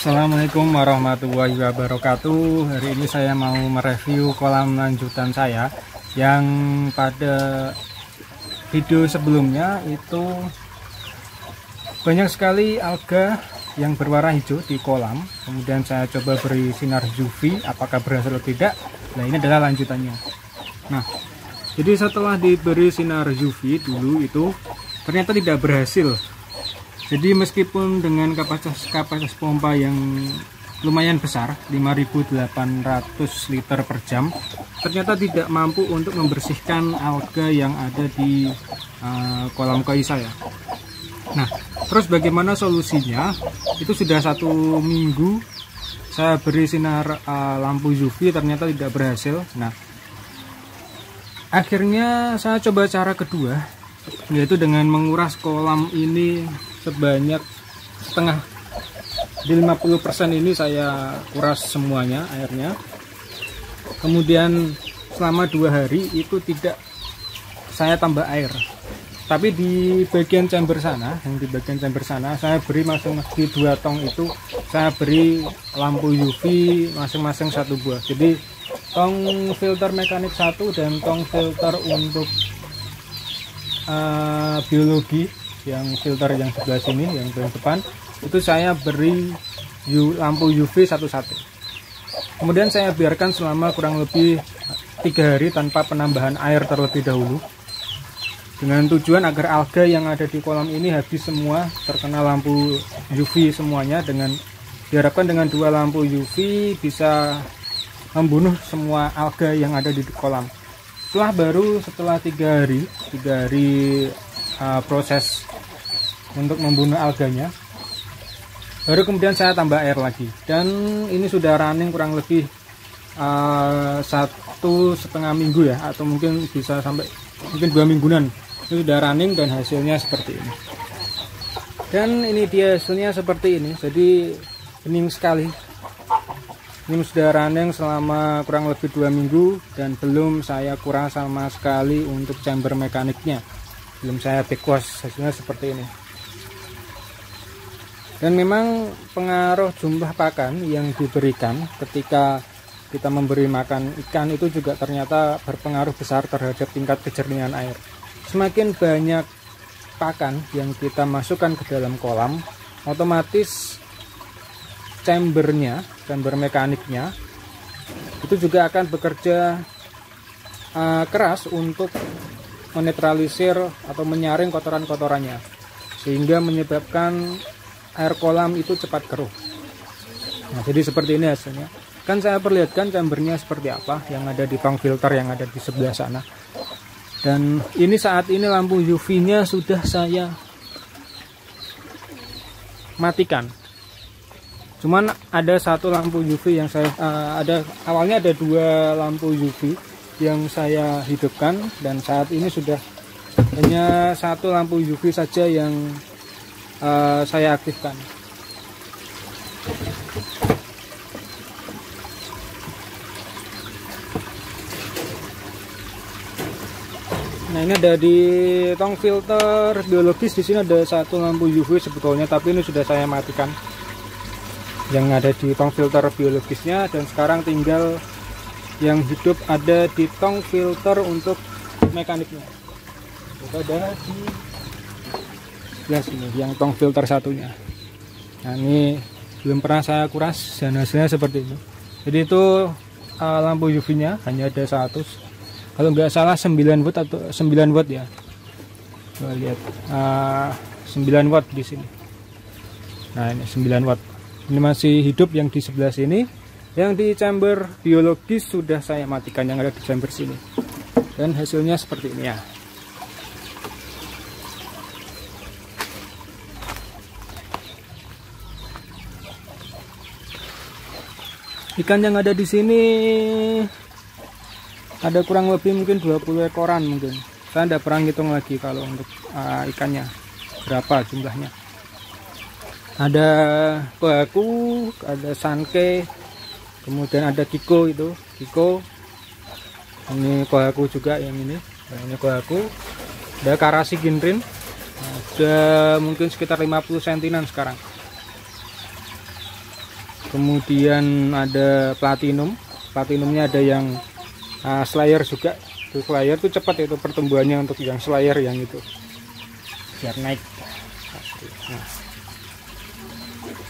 Assalamualaikum warahmatullahi wabarakatuh. Hari ini saya mau mereview kolam lanjutan saya yang pada video sebelumnya itu banyak sekali alga yang berwarna hijau di kolam. Kemudian saya coba beri sinar UV, apakah berhasil atau tidak. Nah, ini adalah lanjutannya. Nah, jadi setelah diberi sinar UV dulu itu ternyata tidak berhasil. Jadi meskipun dengan kapasitas pompa yang lumayan besar 5.800 liter per jam, ternyata tidak mampu untuk membersihkan alga yang ada di kolam koi saya. Nah, terus bagaimana solusinya? Itu sudah 1 minggu saya beri sinar lampu UV, ternyata tidak berhasil. Nah, akhirnya saya coba cara kedua, yaitu dengan menguras kolam ini sebanyak setengah. Di 50% ini saya kuras semuanya airnya. Kemudian selama 2 hari itu tidak saya tambah air, tapi di bagian chamber sana, saya beri masing-masing 2 tong itu saya beri lampu UV masing-masing 1 buah. Jadi tong filter mekanik 1 dan tong filter untuk biologi yang filter yang sebelah sini, yang depan itu saya beri lampu UV satu-satu. Kemudian saya biarkan selama kurang lebih 3 hari tanpa penambahan air terlebih dahulu, dengan tujuan agar alga yang ada di kolam ini habis semua terkena lampu UV semuanya. Dengan diharapkan dengan 2 lampu UV bisa membunuh semua alga yang ada di kolam. Setelah 3 hari proses untuk membunuh alganya, baru kemudian saya tambah air lagi, dan ini sudah running kurang lebih 1,5 minggu ya, atau mungkin bisa sampai 2 mingguan. Itu sudah running dan hasilnya seperti ini. Dan ini dia hasilnya seperti ini. Jadi bening sekali. Ini sudah running selama kurang lebih 2 minggu dan belum saya kuras sama sekali untuk chamber mekaniknya. Belum saya backwash, hasilnya seperti ini. Dan memang pengaruh jumlah pakan yang diberikan ketika kita memberi makan ikan itu juga ternyata berpengaruh besar terhadap tingkat kejernihan air. Semakin banyak pakan yang kita masukkan ke dalam kolam, otomatis chamber mekaniknya itu juga akan bekerja keras untuk menetralisir atau menyaring kotoran-kotorannya, sehingga menyebabkan air kolam itu cepat keruh. Nah, jadi seperti ini hasilnya. Kan saya perlihatkan chambernya seperti apa yang ada di tong filter yang ada di sebelah sana. Dan ini saat ini lampu UV-nya sudah saya matikan. Cuman ada 1 lampu UV yang saya awalnya ada 2 lampu UV yang saya hidupkan, dan saat ini sudah hanya 1 lampu UV saja yang saya aktifkan. Nah, ini ada di tong filter biologis, di sini ada 1 lampu UV sebetulnya, tapi ini sudah saya matikan yang ada di tong filter biologisnya, dan sekarang tinggal yang hidup ada di tong filter untuk mekaniknya. Itu ada di sebelah sini yang tong filter satunya. Nah, ini belum pernah saya kuras dan hasilnya seperti itu. Jadi itu lampu UV-nya hanya ada 100, kalau nggak salah 9 watt atau 9 watt ya. Coba lihat 9 watt di sini. Nah, ini 9 watt. Ini masih hidup yang di sebelah sini. Yang di chamber biologis sudah saya matikan yang ada di chamber sini. Dan hasilnya seperti ini ya. Ikan yang ada di sini ada kurang lebih mungkin 20 ekoran mungkin. Saya tidak pernah hitung lagi kalau untuk ikannya berapa jumlahnya. Ada kohaku, ada sanke, kemudian ada kiko itu, kiko. Ini kohaku juga yang ini. Nah, ini kohaku. Ada karasi ginrin. Nah, sudah mungkin sekitar 50 sentinan sekarang. kemudian ada platinumnya ada yang slayer juga. Itu slayer itu cepat itu pertumbuhannya untuk yang slayer yang itu biar naik. Nah,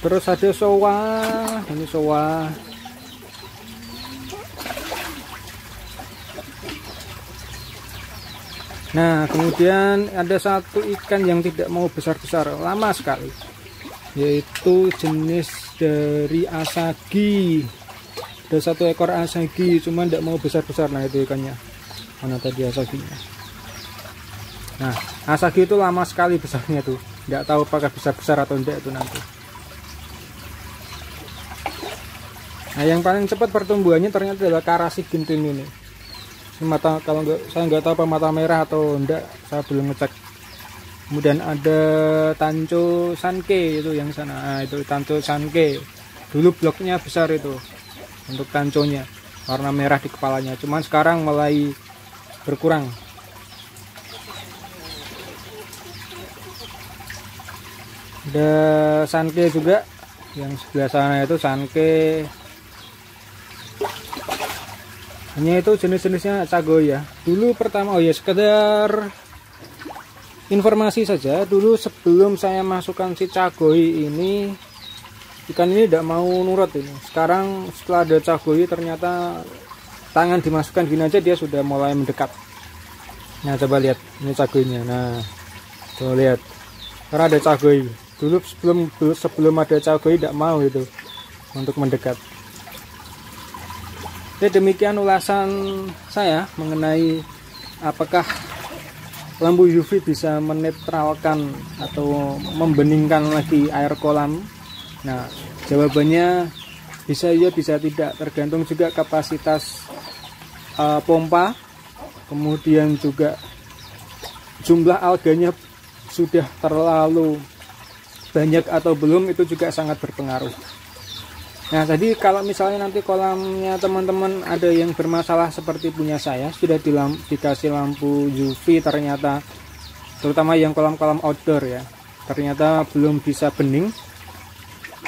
terus ada sowa, ini sowa. Nah, kemudian ada satu ikan yang tidak mau besar-besar, lama sekali, yaitu jenis dari asagi. Ada satu ekor asagi, cuman tidak mau besar-besar. Nah, itu ikannya. Mana tadi asaginya? Nah, asagi itu lama sekali besarnya tuh. Tidak tahu apakah besar-besar atau tidak itu nanti. Nah, yang paling cepat pertumbuhannya ternyata adalah karasi gintin ini. Mata, kalau enggak, saya nggak tahu apa mata merah atau enggak, saya belum ngecek. Kemudian ada tanco sanke itu yang sana. Nah, itu tanco sanke. Dulu bloknya besar itu untuk tanconya, warna merah di kepalanya. Cuman sekarang mulai berkurang. Ada sanke juga, yang sebelah sana itu sanke. Hanya itu jenis-jenisnya cagoy ya. Dulu pertama, oh ya sekedar informasi saja, dulu sebelum saya masukkan si cagoy ini, ikan ini tidak mau nurut ini. Sekarang setelah ada cagoy ternyata tangan dimasukkan gini aja dia sudah mulai mendekat. Nah, coba lihat ini cagoynya. Nah, coba lihat. Karena ada cagoy. Dulu sebelum ada cagoy tidak mau itu untuk mendekat. Jadi demikian ulasan saya mengenai apakah lampu UV bisa menetralkan atau membeningkan lagi air kolam. Nah, jawabannya bisa ya, bisa tidak, tergantung juga kapasitas pompa, kemudian juga jumlah alganya sudah terlalu banyak atau belum, itu juga sangat berpengaruh. Nah, tadi kalau misalnya nanti kolamnya teman-teman ada yang bermasalah seperti punya saya, sudah dikasih lampu UV ternyata, terutama yang kolam-kolam outdoor ya, ternyata belum bisa bening,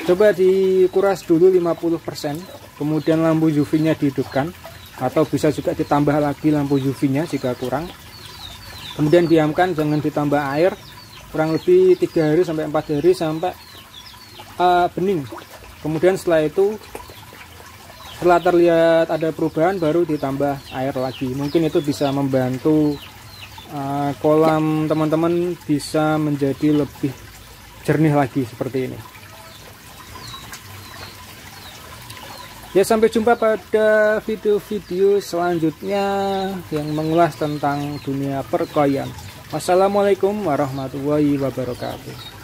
coba dikuras dulu 50%, kemudian lampu UV-nya dihidupkan, atau bisa juga ditambah lagi lampu UV-nya jika kurang. Kemudian diamkan, jangan ditambah air, kurang lebih 3 hari sampai 4 hari sampai bening. Kemudian setelah itu, setelah terlihat ada perubahan, baru ditambah air lagi. Mungkin itu bisa membantu kolam teman-teman bisa menjadi lebih jernih lagi seperti ini. Ya, sampai jumpa pada video-video selanjutnya yang mengulas tentang dunia perkoyan. Wassalamualaikum warahmatullahi wabarakatuh.